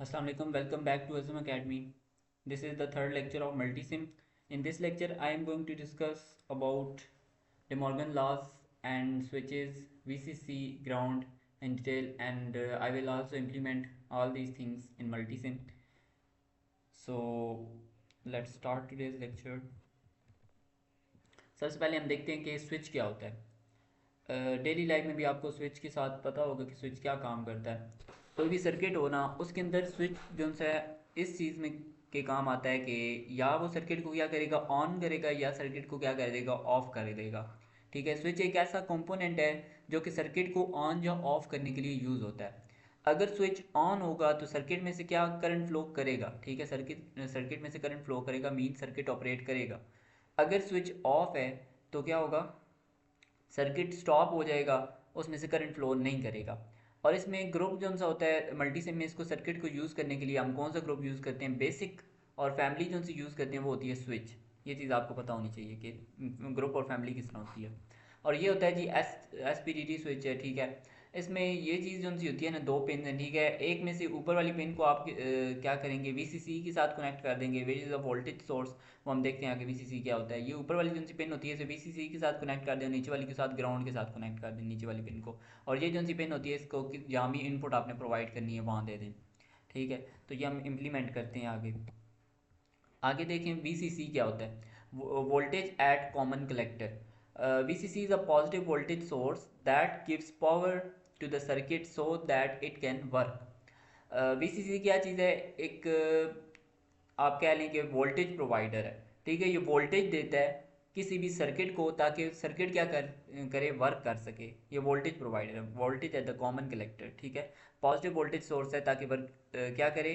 Assalamu alaikum, welcome back to Azam Academy. This is the third lecture of Multisim. In this lecture, I am going to discuss about De Morgan laws and switches, VCC, ground in detail, and I will also implement all these things in Multisim. So let's start today's lecture. सबसे पहले हम देखते हैं कि switch क्या होता है। Daily life में भी आपको स्विच के साथ पता होगा कि स्विच क्या काम करता है। कोई भी सर्किट हो ना, उसके अंदर स्विच जो सा इस चीज़ में के काम आता है कि या वो सर्किट को क्या करेगा, ऑन करेगा, या सर्किट को क्या कर देगा, ऑफ कर देगा। ठीक है, स्विच एक ऐसा कंपोनेंट है जो कि सर्किट को ऑन या ऑफ करने के लिए यूज़ होता है। अगर स्विच ऑन होगा तो सर्किट में से क्या करंट फ्लो करेगा। ठीक है, सर्किट सर्किट में से करंट फ्लो करेगा, मीन सर्किट ऑपरेट करेगा। अगर स्विच ऑफ है तो क्या होगा, सर्किट स्टॉप हो जाएगा, उसमें से करंट फ्लो नहीं करेगा। और इसमें ग्रुप जो सा होता है मल्टीसिम में, इसको सर्किट को यूज़ करने के लिए हम कौन सा ग्रुप यूज़ करते हैं, बेसिक और फैमिली जो सी यूज़ करते हैं वो होती है स्विच। ये चीज़ आपको पता होनी चाहिए कि ग्रुप और फैमिली किस तरह होती है। और ये होता है G S P D T switch है। ठीक है, इसमें ये चीज़ जो सी होती है ना, दो पिन है। ठीक है, एक में से ऊपर वाली पिन को आप क्या करेंगे, वीसीसी के साथ कनेक्ट कर देंगे, which is a voltage source. वो हम देखते हैं आगे वीसीसी क्या होता है। ये ऊपर वाली जो सी पिन होती है इसे वीसीसी के साथ कनेक्ट कर दें, नीचे वाली के साथ ग्राउंड के साथ कनेक्ट कर दें, नीचे वाली पिन को। और ये जो सी पिन होती है इसको जहाँ भी इनपुट आपने प्रोवाइड करनी है वहाँ दे दें। ठीक है, तो ये हम इम्प्लीमेंट करते हैं आगे। आगे देखें वीसीसी क्या होता है, voltage at common collector. VCC is a positive voltage source that gives power to the circuit so that it can work. VCC क्या चीज़ है, एक आप कह लें कि वोल्टेज प्रोवाइडर है। ठीक है, ये वोल्टेज देता है किसी भी सर्किट को ताकि सर्किट क्या करे, वर्क कर सके। ये वोल्टेज प्रोवाइडर है, voltage at the common collector. ठीक है, पॉजिटिव वोल्टेज सोर्स है ताकि वर्क क्या करे,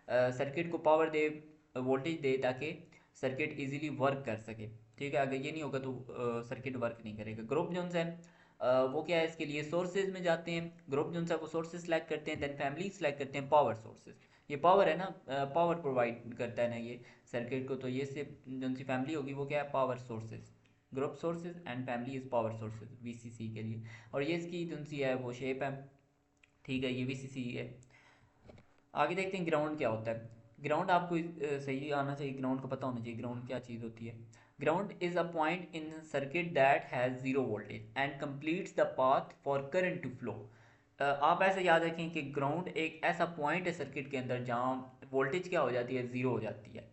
सर्किट को पावर दे, वोल्टेज दे ताकि सर्किट इजीली वर्क कर सके। ठीक है, अगर ये नहीं होगा तो सर्किट वर्क नहीं करेगा। ग्रुप जोन्स है, वो क्या है, इसके लिए सोर्सेज में जाते हैं। ग्रुप जोन्स है वो सोर्सेज सेलेक्ट करते हैं, देन फैमिली सेलेक्ट करते हैं, पावर सोर्सेज। ये पावर है ना, पावर प्रोवाइड करता है ना ये सर्किट को। तो ये से जो सी फैमिली होगी वो क्या है, power sources. Group sources and family is power sources VCC के लिए। और ये इसकी जो सी है वो शेप है। ठीक है, ये वीसीसी है। आगे देखते हैं ग्राउंड क्या होता है। ग्राउंड आपको सही आना चाहिए, ग्राउंड को पता होना चाहिए ग्राउंड क्या चीज़ होती है। Ground is a point in circuit that has zero voltage and completes the path for current to flow. आप ऐसे याद रखें कि ग्राउंड एक ऐसा पॉइंट है सर्किट के अंदर जहाँ वोल्टेज क्या हो जाती है, ज़ीरो हो जाती है।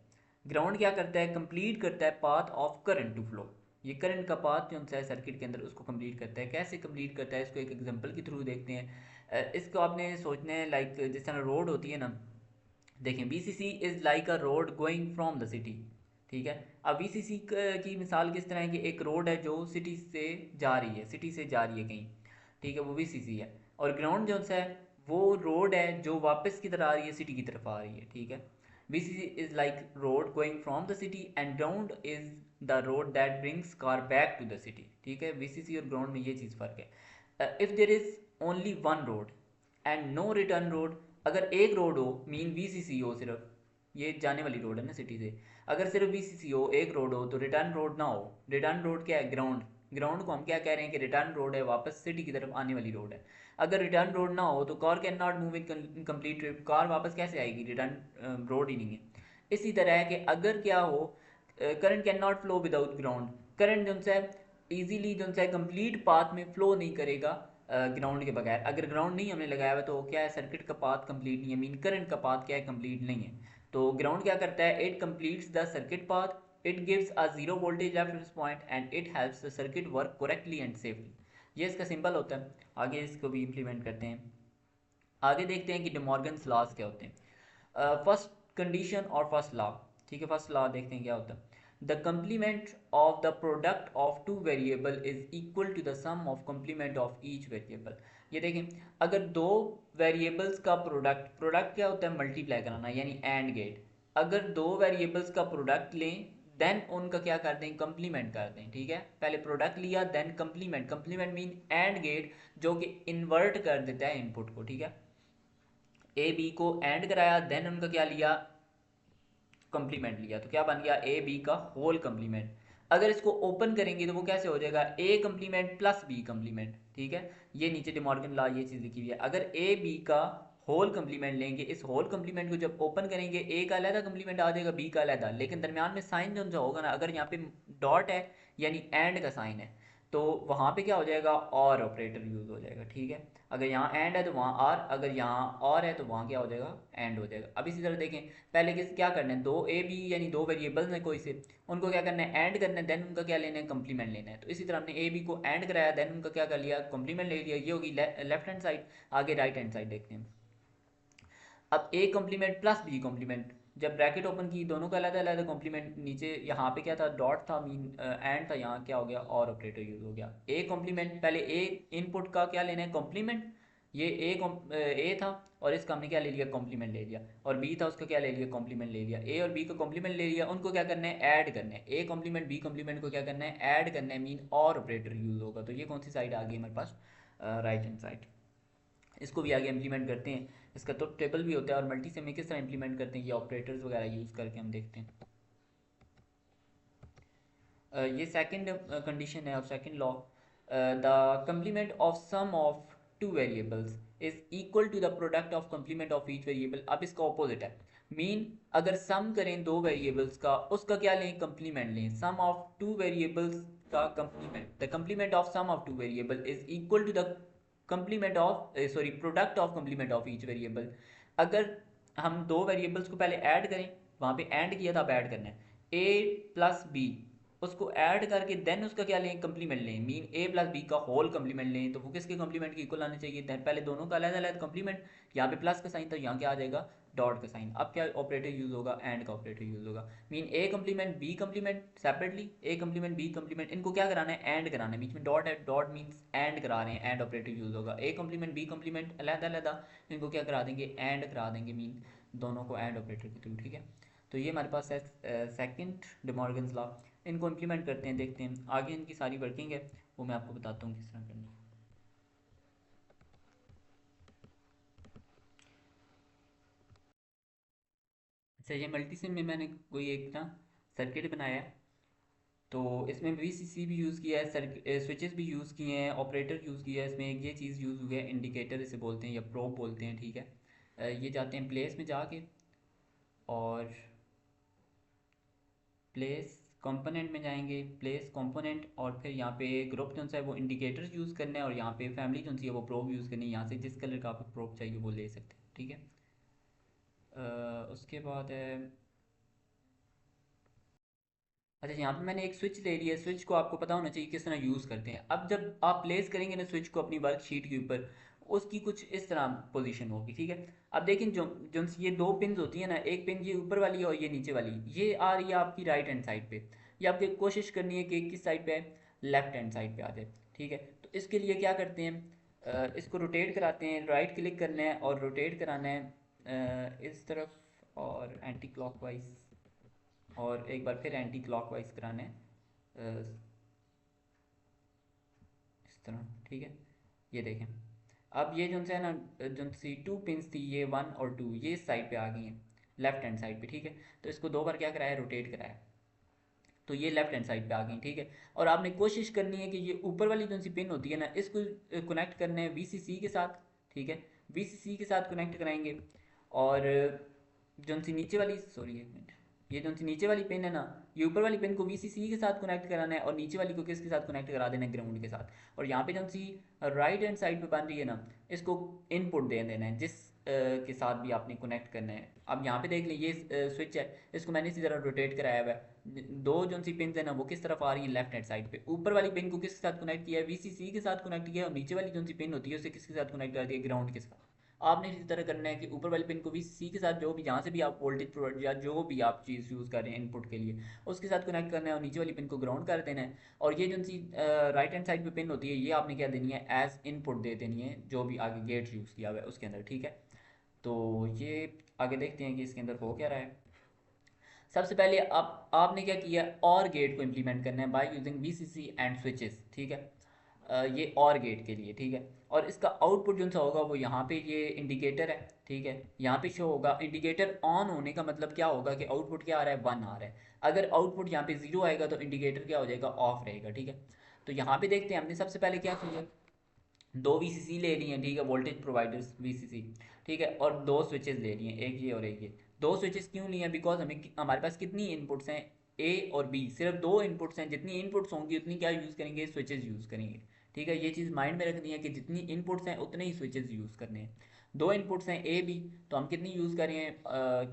ग्राउंड क्या करता है, कंप्लीट करता है path of current to flow. ये करंट का पाथ जो है सर्किट के अंदर उसको कंप्लीट करता है। कैसे कंप्लीट करता है, इसको एक एग्जांपल के थ्रू देखते हैं। इसको आपने सोचना है लाइक जिस तरह रोड होती है ना। देखें, BCC is like a road going from the city. ठीक है, अब बीसीसी की मिसाल किस तरह है कि एक रोड है जो सिटी से जा रही है, सिटी से जा रही है कहीं। ठीक है, वो बीसीसी है। और ग्राउंड जो है वो रोड है जो वापस की तरफ आ रही है, सिटी की तरफ आ रही है। ठीक है, BCC is like road going from the city and ground is the road that brings car back to the city. ठीक है, बीसीसी और ग्राउंड में ये चीज़ फ़र्क है। If there is only one road and no return road, अगर एक रोड हो मीन वीसीसी हो सिर्फ, ये जाने वाली रोड है ना सिटी से। अगर सिर्फ वीसीसी हो, एक रोड हो, तो रिटर्न रोड ना हो। रिटर्न रोड क्या है, ग्राउंड। ग्राउंड को हम क्या कह रहे हैं कि रिटर्न रोड है, वापस सिटी की तरफ आने वाली रोड है। अगर रिटर्न रोड ना हो तो car can not move in complete trip, car वापस कैसे आएगी, रिटर्न रोड ही नहीं है। इसी तरह है कि अगर क्या हो, current can not flow without ground. Current जो है ईजीली जो है कंप्लीट पाथ में फ्लो नहीं करेगा ग्राउंड के बगैर। अगर ग्राउंड नहीं हमने लगाया हुआ तो क्या है, सर्किट का पाथ कंप्लीट नहीं है, मीन करंट का पाथ क्या है, कंप्लीट नहीं है। तो ग्राउंड क्या करता है, it completes the circuit path, it gives a zero voltage at this point and it helps the circuit work correctly and safely. ये इसका सिंबल होता है। आगे इसको भी इम्प्लीमेंट करते हैं। आगे देखते हैं कि डिमॉर्गन्स लॉज क्या होते हैं। फर्स्ट कंडीशन और फर्स्ट लॉ। ठीक है, फर्स्ट लॉ देखते हैं क्या होता है। The complement of the product of two variable is equal to the sum of complement of each variable. ये देखें, अगर दो वेरिएबल्स का प्रोडक्ट, प्रोडक्ट क्या होता है, मल्टीप्लाई कराना यानी एंड गेट। अगर दो वेरिएबल्स का प्रोडक्ट लें देन उनका क्या कर दें, कंप्लीमेंट कर दें। ठीक है, पहले प्रोडक्ट लिया then complement, complement mean AND gate जो कि इन्वर्ट कर देता है इनपुट को। ठीक है, ए बी को एंड कराया देन उनका क्या लिया, कंप्लीमेंट लिया, तो क्या बन गया, ए बी का होल कंप्लीमेंट। अगर इसको ओपन करेंगे तो वो कैसे हो जाएगा, ए कंप्लीमेंट प्लस बी कंप्लीमेंट। ठीक है, ये नीचे डिमॉर्गन लॉ ये चीज़ लिखी हुई है। अगर ए बी का होल कम्प्लीमेंट लेंगे, इस होल कम्प्लीमेंट को जब ओपन करेंगे ए का अलहदा कम्प्लीमेंट आ जाएगा, बी का अलहदा, लेकिन दरमियान में साइन जो सा होगा ना, अगर यहाँ पे डॉट है यानी एंड का साइन है, तो वहाँ पे क्या हो जाएगा, और ऑपरेटर यूज़ हो जाएगा, ठीक है। अगर यहाँ एंड है तो वहाँ आर, अगर यहाँ और है तो वहाँ क्या हो जाएगा, एंड हो जाएगा। अब इसी तरह देखें, पहले क्या करना है, दो ए बी यानी दो वेरिएबल्स हैं कोई से, उनको क्या करना है, ऐड करना है, देन उनका क्या लेना है, कम्प्लीमेंट लेना है। तो इसी तरह हमने ए बी को ऐड कराया, देन उनका क्या कर लिया, कम्प्लीमेंट ले लिया। ये होगी लेफ्ट हैंड साइड। आगे राइट हैंड साइड देखते हैं। अब A complement plus B complement, जब ब्रैकेट ओपन की, दोनों का अलग अलग कॉम्प्लीमेंट, नीचे यहाँ पे क्या था, डॉट था, मीन एंड था, यहाँ क्या हो गया, और ऑपरेटर यूज हो गया। ए कॉम्प्लीमेंट, पहले ए इनपुट का क्या लेना है, कॉम्प्लीमेंट, ये ए था और इसका हमने क्या ले लिया, कॉम्प्लीमेंट ले लिया, और बी था उसका क्या ले लिया, कॉम्प्लीमेंट ले लिया। ए और बी का कॉम्प्लीमेंट ले लिया, उनको क्या करना है, ऐड करना है। ए कॉम्प्लीमेंट बी कॉम्प्लीमेंट को क्या करना है, ऐड करना है, मीन और ऑपरेटर यूज होगा। तो ये कौन सी साइड आ गई हमारे पास, राइट हैंड साइड। इसको भी आगे इम्प्लीमेंट करते हैं। इसका तो टेबल भी होता है, और मल्टी से में किस तरह इम्प्लीमेंट करते हैं, ये ऑपरेटर्स वगैरह यूज़ करके हम देखते हैं। ये सेकंड कंडीशन है, और second law, the complement of sum of two variables is equal to the product of complement of each variable. अब इसका ऑपोजिट है, मीन अगर सम करें दो वेरिएबल्स का, उसका क्या लें, कम्प्लीमेंट लें। सम ऑफ टू वेरिएबल्स का complement, the complement of sum of two variable is equal to the complement of sorry product of complement of each variable. अगर हम दो वेरिएबल्स को पहले ऐड करें, वहाँ पे ऐड किया था, अब ऐड करना है, ए प्लस बी, उसको ऐड करके देन उसका क्या लें, कम्प्लीमेंट लें, मीन ए प्लस बी का होल कम्प्लीमेंट लें, तो वो किसके कम्प्लीमेंट की इक्वल आने चाहिए, देन पहले दोनों का अलग अलग कम्प्लीमेंट। यहाँ पे प्लस का साइन था, यहाँ क्या आ जाएगा, डॉट का साइन। अब क्या ऑपरेटर यूज होगा, एंड का ऑपरेटर यूज होगा, mean A complement B complement separately, A complement B complement, इनको क्या कराना है, एंड कराना है। बीच में डॉट है, डॉट मीन्स एंड करा रहे हैं, एंड ऑपरेटर यूज होगा। ए कम्प्लीमेंट बी कम्प्लीमेंट अलहदा अलहदा, इनको क्या करा देंगे, एंड करा देंगे, मीन दोनों को एंड ऑपरेटर के थ्रू, ठीक है। तो ये हमारे पास है सेकंड डे मॉर्गन्स लॉ। इनको इम्प्लीमेंट करते हैं, देखते हैं आगे इनकी सारी वर्किंग है, वो मैं आपको बताता हूँ किस तरह करनी है। अच्छा, ये मल्टीसिम में मैंने कोई एक ना सर्किट बनाया है, तो इसमें वीसीसी भी यूज़ किया है, स्विचेस भी यूज़ किए हैं, ऑपरेटर यूज़ किया है। इसमें एक ये चीज़ यूज़ हुई है, इंडिकेटर इसे बोलते हैं या प्रोब बोलते हैं, ठीक है। ये जाते हैं प्लेस में जाके, और प्लेस कंपोनेंट में जाएंगे, प्लेस कंपोनेंट, और फिर यहाँ पे ग्रुप जो है वो इंडिकेटर्स यूज़ करना है, और यहाँ पे फैमिली जो है वो प्रोब यूज़ करनी है। यहाँ से जिस कलर का आपको प्रोब चाहिए वो ले सकते हैं, ठीक है। उसके बाद है, अच्छा यहाँ पे मैंने एक स्विच ले लिया है। स्विच को आपको पता होना चाहिए किस तरह यूज़ करते हैं। अब जब आप प्लेस करेंगे ना स्विच को अपनी वर्कशीट के ऊपर, उसकी कुछ इस तरह पोजीशन होगी, ठीक है। अब देखें, जो जो ये दो पिन होती है ना, एक पिन ये ऊपर वाली है और ये नीचे वाली, ये आ रही है आपकी राइट हैंड साइड पे। ये आपकी कोशिश करनी है कि किस साइड पे है, लेफ्ट हैंड साइड पे आ जाए, ठीक है। तो इसके लिए क्या करते हैं, इसको रोटेट कराते हैं, राइट क्लिक करना है और रोटेट कराना है इस तरफ, और एंटी क्लॉकवाइज, और एक बार फिर एंटी क्लॉकवाइज कराना है इस तरह, ठीक है। ये देखें, अब ये जो है ना, जो सी टू पिंस थी, ये वन और टू, ये इस साइड पे आ गई हैं, लेफ्ट हैंड साइड पे, ठीक है। तो इसको दो बार क्या कराया, रोटेट कराया, तो ये लेफ्ट हैंड साइड पे आ गई, ठीक है। और आपने कोशिश करनी है कि ये ऊपर वाली जो सी पिन होती है ना, इसको कनेक्ट करना है वीसीसी के साथ, ठीक है। वीसीसी के साथ कनेक्ट कराएंगे, और जो सी नीचे वाली, सॉरी एक मिनट, ये जो सी नीचे वाली पिन है ना, ये ऊपर वाली पिन को वीसीसी के साथ कनेक्ट कराना है, और नीचे वाली को किसके साथ कनेक्ट करा देना है, ग्राउंड के साथ। और यहाँ पे जो सी राइट हैंड साइड पे बन रही है ना, इसको इनपुट दे देना है, जिस के साथ भी आपने कनेक्ट करना है। अब यहाँ पे देख लें, ये स्विच है, इसको मैंने इसी तरह रोटेट कराया हुआ है। दो जो सी पिन है ना, वो किस तरफ आ रही है, लेफ्ट हैंड साइड पे। ऊपर वाली पिन को किसके साथ कनेक्ट किया है, वीसीसी के साथ कनेक्ट किया है, और नीचे वाली जो सी पिन होती है उसे किसके साथ कनेक्ट कर दिया, ग्राउंड के साथ। आपने इसी तरह करना है कि ऊपर वाली पिन को भी सी के साथ, जो भी जहाँ से भी आप वोल्टेज प्रोवाइड या जो भी आप चीज़ यूज़ कर रहे हैं इनपुट के लिए, उसके साथ कनेक्ट करना है, और नीचे वाली पिन को ग्राउंड कर देना है। और ये जो सी राइट हैंड साइड पे पिन होती है, ये आपने क्या देनी है, एज इनपुट दे देनी है, जो भी आगे गेट यूज़ किया हुआ है उसके अंदर, ठीक है। तो ये आगे देखते हैं कि इसके अंदर हो क्या रहा है। सबसे पहले आपने क्या किया, और गेट को इम्प्लीमेंट करना है by using VCC and switches, ठीक है। ये और गेट के लिए, ठीक है। और इसका आउटपुट जो सा होगा वो यहाँ पे ये इंडिकेटर है, ठीक है, यहाँ पे शो होगा। इंडिकेटर ऑन होने का मतलब क्या होगा कि आउटपुट क्या आ रहा है, वन आ रहा है। अगर आउटपुट यहाँ पे जीरो आएगा तो इंडिकेटर क्या हो जाएगा, ऑफ रहेगा, ठीक है। तो यहाँ पे देखते हैं हमने सबसे पहले क्या किया, दो वीसीसी ले रही हैं, ठीक है, वोल्टेज प्रोवाइडर्स वीसीसी, ठीक है, और दो स्विचेस ले रही हैं, एक ये और एक ये। दो स्विचेस क्यों लिए हैं? बिकॉज हमारे पास कितनी इनपुट्स हैं, ए और बी, सिर्फ दो इनपुट्स हैं, जितनी इनपुट्स होंगी उतनी क्या यूज़ करेंगे, स्विचेस यूज़ करेंगे, ठीक है। ये चीज़ माइंड में रखनी है कि जितनी इनपुट्स हैं उतने ही स्विचेस यूज़ करने हैं। दो इनपुट्स हैं ए बी, तो हम कितनी यूज़ कर रहे हैं,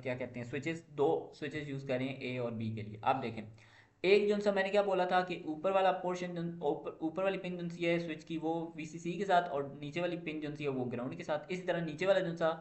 क्या कहते हैं, स्विचेस, दो स्विचेस यूज़ कर रहे हैं ए और बी के लिए। आप देखें, एक जो सा मैंने क्या बोला था कि ऊपर वाला पोर्शन, ऊपर वाली पिन जो सी है स्विच की वो वीसीसी के साथ, और नीचे वाली पिन जो सी है वो ग्राउंड के साथ। इसी तरह नीचे वाला जो सा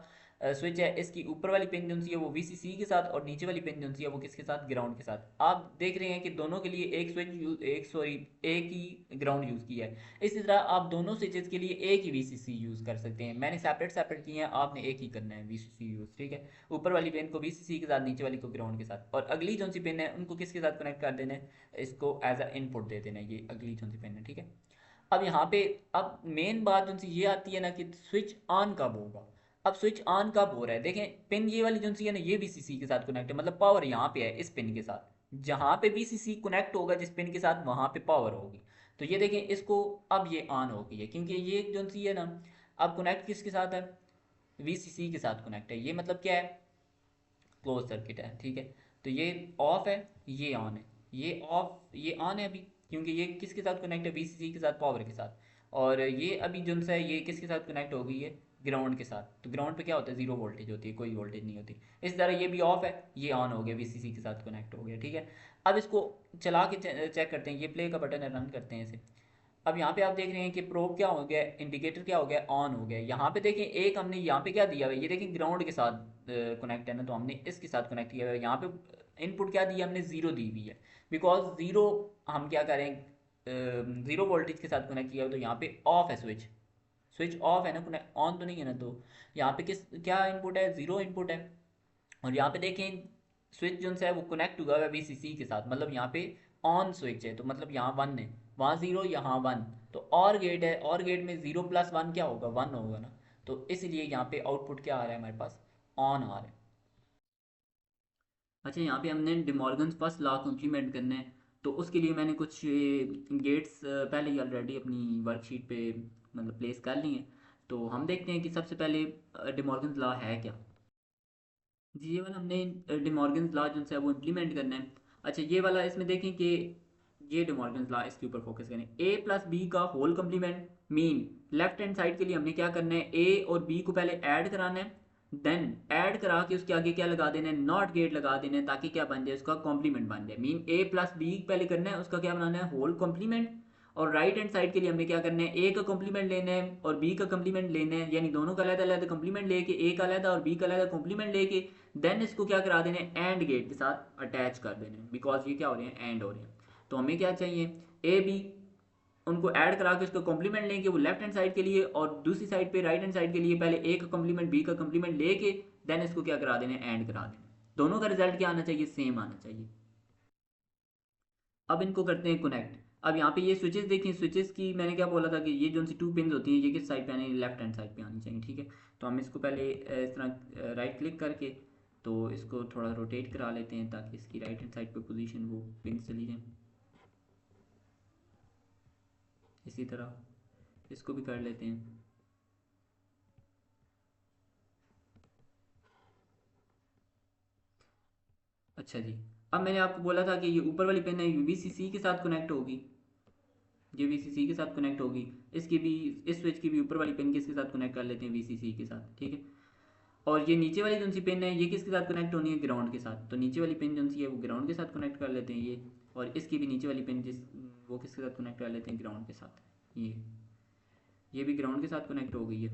स्विच है, इसकी ऊपर वाली पिन जो सी है वो वीसीसी के साथ, और नीचे वाली पिन जो सी है वो किसके साथ, ग्राउंड के साथ। आप देख रहे हैं कि दोनों के लिए एक स्विच यूज, एक सॉरी एक ही ग्राउंड यूज़ किया है। इसी तरह आप दोनों स्विचेस के लिए एक ही वीसीसी यूज़ कर सकते हैं। मैंने सेपरेट सेपरेट किए हैं, आपने एक ही करना है वीसीसी यूज़, ठीक है। ऊपर वाली पिन को वीसीसी के साथ, नीचे वाली को ग्राउंड के साथ, और अगली जो सी पिन है उनको किसके साथ कनेक्ट कर देना है, इसको एज अ इनपुट दे देना है, ये अगली जो सी पिन है, ठीक है। अब यहाँ पे अब मेन बात जो सी ये आती है ना कि स्विच ऑन कब होगा। अब स्विच ऑन कब हो रहा है, देखें पिन ये वाली जो सी है ना, ये वीसीसी के साथ कनेक्ट है, मतलब पावर यहाँ पे है इस पिन के साथ। जहाँ पे वीसीसी कनेक्ट होगा जिस पिन के साथ, वहाँ पे पावर होगी। तो ये देखें इसको, अब ये ऑन हो गई है, क्योंकि ये जो सी है ना, अब कनेक्ट किसके साथ है, वीसीसी के साथ कनेक्ट है। ये मतलब क्या है, क्लोज सर्किट है, ठीक है। तो ये ऑफ है, ये ऑन है, ये ऑफ ये ऑन है अभी, क्योंकि ये किसके साथ कनेक्ट है, वीसीसी के साथ, पावर के साथ। और ये अभी जो सा है ये किसके साथ कनेक्ट हो गई है, ग्राउंड के साथ। तो ग्राउंड पे क्या होता है, जीरो वोल्टेज होती है, कोई वोल्टेज नहीं होती। इस तरह ये भी ऑफ है, ये ऑन हो गया, वीसीसी के साथ कनेक्ट हो गया, ठीक है। अब इसको चला के चेक करते हैं, ये प्ले का बटन है, रन करते हैं इसे। अब यहाँ पे आप देख रहे हैं कि प्रोब क्या हो गया, इंडिकेटर क्या हो गया, ऑन हो गया। यहाँ पे देखें एक हमने यहाँ पे क्या दिया हुआ है, ये देखें ग्राउंड के साथ कनेक्ट है ना, तो हमने इसके साथ कनेक्ट किया हुआ है। यहाँ पे इनपुट क्या दिया हमने, जीरो दी हुई है, बिकॉज जीरो हम क्या करें, जीरो वोल्टेज के साथ कनेक्ट किया हुआ, तो यहाँ पे ऑफ है स्विच, स्विच ऑफ है ना, कनेक्ट ऑन तो नहीं है ना। तो यहाँ पे किस क्या इनपुट है, जीरो इनपुट है। और यहाँ पे देखें स्विच जो है वो कनेक्ट हुआ है वीसीसी के साथ, मतलब यहाँ पे ऑन स्विच है, तो मतलब यहाँ वन है, वहाँ जीरो, यहाँ वन। तो और गेट है, और गेट में जीरो प्लस वन क्या होगा, वन होगा ना। तो इसलिए यहाँ पे आउटपुट क्या आ रहा है हमारे पास, ऑन आ रहा है। अच्छा, यहाँ पे हमने डिमॉर्गन्स फर्स्ट लॉ को इम्प्लीमेंट करना है, तो उसके लिए मैंने कुछ गेट्स पहले ही ऑलरेडी अपनी वर्कशीट पे मतलब प्लेस कर लिए हैं। तो हम देखते हैं कि सबसे पहले डिमॉर्गन्स लॉ है क्या। जी, ये वाला हमने डिमॉर्गन्स लॉ जो है वो इम्प्लीमेंट करना है। अच्छा, ये वाला इसमें देखें कि ये डिमॉर्गन्स लॉ, इसके ऊपर फोकस करें। ए प्लस बी का whole complement mean, left hand side के लिए हमने क्या करना है, ए और बी को पहले ऐड कराना है, देन ऐड करा के उसके आगे क्या लगा देना है, नॉट गेट लगा देना है, ताकि क्या बन जाए, उसका कॉम्प्लीमेंट बन जाए। मीन ए प्लस बी पहले करना है, उसका क्या बनाना है, होल कॉम्प्लीमेंट। और राइट हैंड साइड के लिए हमने क्या करना है, ए का कॉम्प्लीमेंट लेना है और बी का कॉम्प्लीमेंट लेना है, यानी दोनों का अलग अलग कॉम्प्लीमेंट लेके, ए का अलग और बी का अलग कॉम्प्लीमेंट लेके, देन इसको क्या करा देना है, एंड गेट के साथ अटैच कर देना है, बिकॉज ये क्या हो रहे हैं, एंड हो रहे हैं। तो हमें क्या चाहिए, ए बी उनको ऐड करा के उसका कॉम्प्लीमेंट लेंगे वो लेफ्ट हैंड साइड के लिए, और दूसरी साइड पे राइट हैंड साइड के लिए पहले ए का कॉम्प्लीमेंट बी का कॉम्प्लीमेंट लेके देन इसको क्या करा देना है, एंड करा देना है। दोनों का रिजल्ट क्या आना चाहिए, सेम आना चाहिए। अब इनको करते हैं कनेक्ट। अब यहाँ पे ये स्विचेस देखें, स्विचेस की मैंने क्या बोला था कि ये जो सी टू पिन होती हैं ये किस साइड पे आनी, लेफ्ट हैंड साइड पे आनी चाहिए, ठीक है। तो हम इसको पहले इस तरह राइट क्लिक करके तो इसको थोड़ा रोटेट करा लेते हैं, ताकि इसकी राइट हैंड साइड पे पोजीशन वो पिन चली जाए। इसी तरह इसको भी कर लेते हैं। अच्छा जी, अब मैंने आपको बोला था कि ये ऊपर वाली पिन है वीसीसी के साथ कनेक्ट होगी, ये वीसीसी के साथ कनेक्ट होगी। इसकी भी, इस स्विच की भी ऊपर वाली पिन किसके साथ कनेक्ट कर लेते हैं, वीसीसी के साथ, ठीक है। और ये नीचे वाली जो सी पिन है ये किसके साथ कनेक्ट होनी है, ग्राउंड के साथ। तो नीचे वाली पिन जो सी है वो ग्राउंड के साथ कनेक्ट कर लेते हैं ये, और इसकी भी नीचे वाली पिन वो किसके साथ कनेक्ट कर लेते हैं, ग्राउंड के साथ। ये भी ग्राउंड के साथ कनेक्ट हो गई है,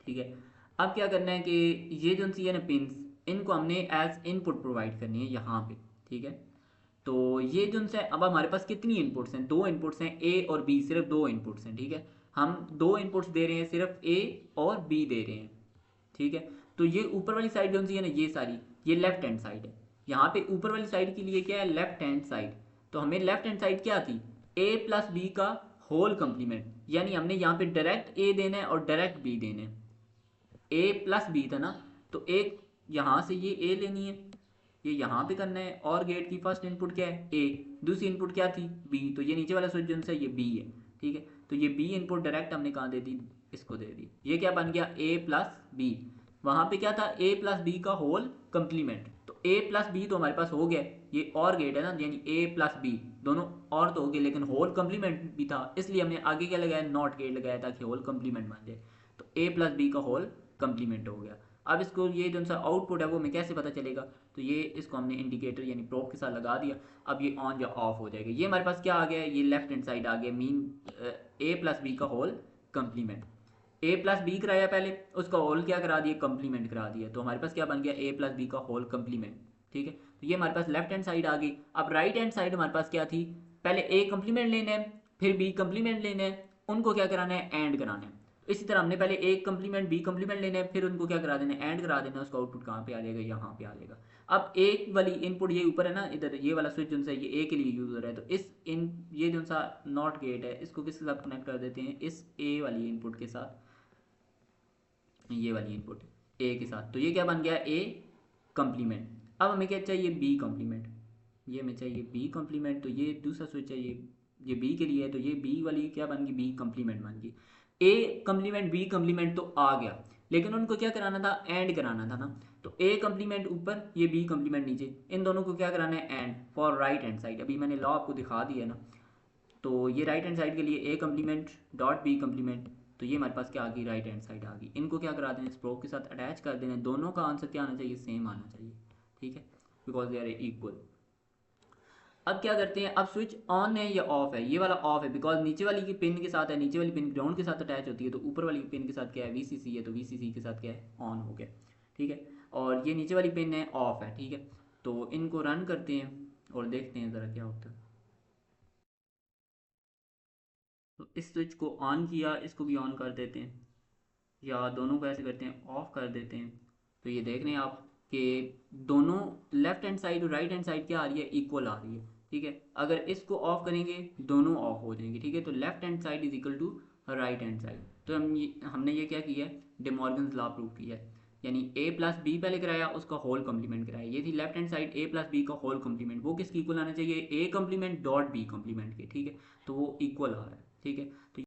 ठीक है। अब क्या करना है कि ये जो सी है ना पिन, इनको हमने एज इनपुट प्रोवाइड करनी है यहाँ पे, ठीक है। तो ये जो है, अब हमारे पास कितनी इनपुट्स हैं, दो इनपुट्स हैं, ए और बी, सिर्फ दो इनपुट्स हैं, ठीक है। हम दो इनपुट्स दे रहे हैं, सिर्फ ए और बी दे रहे हैं, ठीक है। तो ये ऊपर वाली साइड जो सी है ना, ये सारी ये लेफ्ट हैंड साइड है। यहाँ पे ऊपर वाली साइड के लिए क्या है, लेफ्ट हैंड साइड। तो हमें लेफ्ट हैंड साइड क्या थी, ए प्लस बी का होल कंप्लीमेंट, यानी हमने यहाँ पे डायरेक्ट ए देना है और डायरेक्ट बी देना है। ए प्लस बी था ना, तो एक यहाँ से ये ए लेनी है, ये यहाँ पे करना है, और गेट की फर्स्ट इनपुट क्या है, ए, दूसरी इनपुट क्या थी, बी। तो ये नीचे वाला स्विच जो है ये बी है, ठीक है। तो ये बी इनपुट डायरेक्ट हमने कहाँ दे दी, इसको दे दी। ये क्या बन गया, ए प्लस बी। वहाँ पे क्या था, ए प्लस बी का होल कंप्लीमेंट। तो ए प्लस बी तो हमारे पास हो गया, ये और गेट है ना, यानी ए प्लस बी दोनों और तो हो गए, लेकिन होल कंप्लीमेंट भी था, इसलिए हमने आगे क्या लगाया, नॉट गेट लगाया ताकि होल कंप्लीमेंट बन जाए। तो ए प्लस बी का होल कंप्लीमेंट हो गया। अब इसको ये जो सा आउटपुट है वो हमें कैसे पता चलेगा, तो ये इसको हमने इंडिकेटर यानी प्रोब के साथ लगा दिया। अब ये ऑन या ऑफ हो जाएगा। ये हमारे पास क्या आ गया, ये लेफ्ट हैंड साइड आ गया, मीन ए प्लस बी का होल कंप्लीमेंट। ए प्लस बी कराया पहले, उसका होल क्या करा दिया, कंप्लीमेंट करा दिया। तो हमारे पास क्या बन गया, ए प्लस बी का होल कंप्लीमेंट। ठीक है, तो ये हमारे पास लेफ्ट हैंड साइड आ गई। अब राइट हैंड साइड हमारे पास क्या थी, पहले ए कंप्लीमेंट लेना है, फिर बी कंप्लीमेंट लेना है, उनको क्या कराना है, एंड कराना है। इसी तरह हमने पहले ए कंप्लीमेंट बी कंप्लीमेंट लेना है, फिर उनको क्या करा देना है, एंड करा देना है। उसका आउटपुट कहाँ पे आ जाएगा, यहाँ पे आ जाएगा। अब एक वाली इनपुट ये ऊपर है ना, इधर ये वाला स्विच जो सा ये ए के लिए यूज हो रहा है, तो इस इन ये जो सा नॉट गेट है इसको किसके साथ कनेक्ट कर देते हैं, इस ए वाली इनपुट के साथ, ये वाली इनपुट ए के साथ। तो ये क्या बन गया, ए कंप्लीमेंट। अब हमें क्या चाहिए, बी कंप्लीमेंट। ये हमें चाहिए बी कंप्लीमेंट। तो ये दूसरा स्विच है, ये बी के लिए है, तो ये बी वाली क्या बन गई, बी कंप्लीमेंट बन गई। ए कंप्लीमेंट बी कंप्लीमेंट तो आ गया, लेकिन उनको क्या कराना था, एंड कराना था ना। तो ए कंप्लीमेंट ऊपर, ये बी कंप्लीमेंट नीचे, इन दोनों को क्या कराना है, and for right hand side. अभी मैंने लॉ आपको दिखा दिया ना। तो ये राइट हैंड साइड के लिए ए कंप्लीमेंट डॉट बी कंप्लीमेंट। तो ये हमारे पास क्या आ गई, राइट हैंड साइड आ गई। इनको क्या करा देना, इस प्रोब के साथ अटैच कर देना। दोनों का आंसर क्या आना चाहिए, सेम आना चाहिए। ठीक है, बिकॉज दे आर इक्वल। अब क्या करते हैं, अब स्विच ऑन है या ऑफ है, ये वाला ऑफ है बिकॉज नीचे वाली की पिन के साथ है, नीचे वाली पिन ग्राउंड के साथ अटैच होती है। तो ऊपर वाली पिन के साथ क्या है, वीसीसी है, तो वीसीसी के साथ क्या है, ऑन हो गया। ठीक है, और ये नीचे वाली पिन है, ऑफ है। ठीक है, तो इनको रन करते हैं और देखते हैं ज़रा क्या होता है। तो इस स्विच को ऑन किया, इसको भी ऑन कर देते हैं, या दोनों को ऐसे करते हैं, ऑफ कर देते हैं। तो ये देख रहे हैं आप कि दोनों लेफ्ट हैंड साइड और राइट हैंड साइड क्या आ रही है, इक्वल आ रही है। ठीक है, अगर इसको ऑफ करेंगे दोनों ऑफ हो जाएंगे। ठीक है, तो left hand side is equal to right hand side. तो हमने ये क्या किया है, डिमॉर्गन्स लॉ प्रूव किया है। यानी ए प्लस बी पहले कराया, उसका होल कंप्लीमेंट कराया। ये थी लेफ्ट हैंड साइड, ए प्लस बी का होल कंप्लीमेंट। वो किसकी इक्वल आना चाहिए, ए कंप्लीमेंट डॉट बी कंप्लीमेंट के। ठीक है, तो वो इक्वल आ रहा है। ठीक है, तो